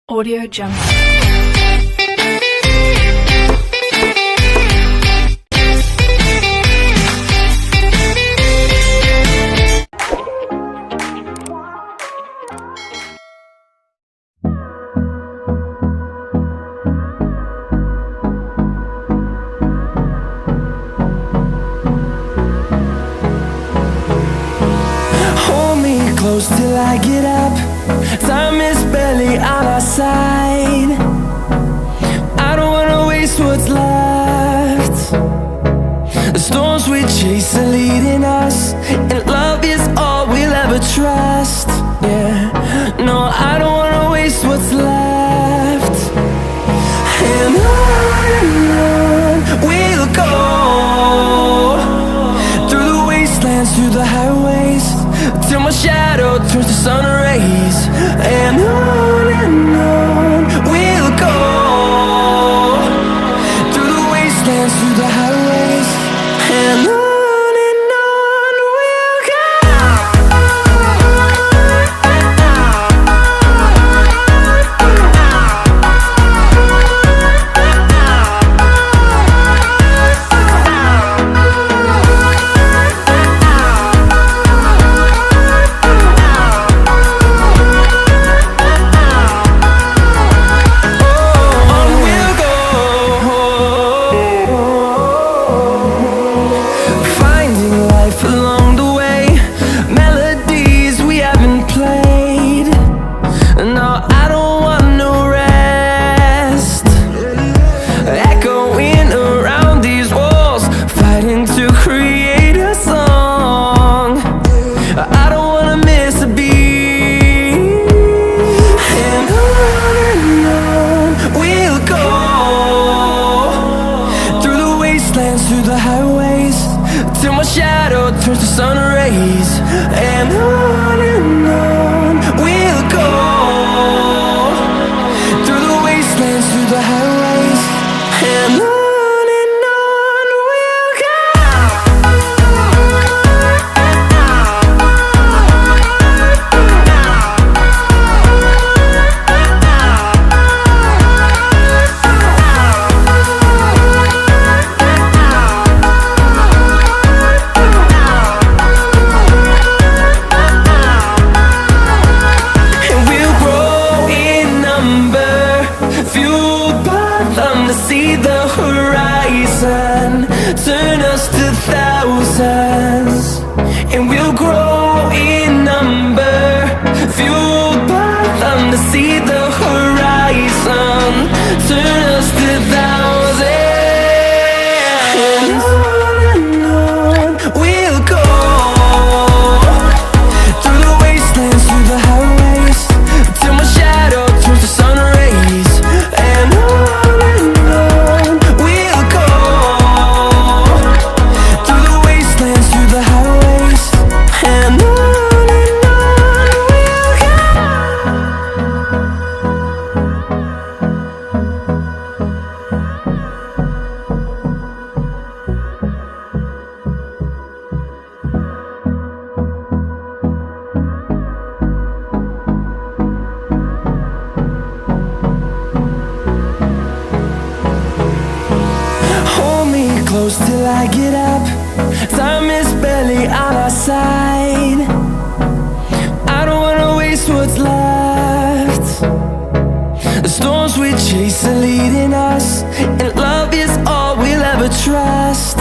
Audio Jungle. Hold me close till I get up. Time is barely on our side. I don't wanna waste what's left. The storms we chase are leading us, and love is all we'll ever trust. Yeah, no, I don't wanna waste what's left. And on we'll go, through the wastelands, through the highways, till my shadow turns to sun rays. And on we'll go, through the wastelands, through the highways, and on we'll go. Through the highways, till my shadow turns to sun rays. And on we'll go, through the wastelands, through the highways, and on we'll go. See the horizon turn us to thousands, and we'll grow in number, fueled by them. To see the horizon turn us to thousands, and on we'll go, through the wastelands, through the highways, till my shadow turns to sun rays. And on close till I get up. Time is barely on our side. I don't wanna waste what's left. The storms we chase are leading us, and love is all we'll ever trust.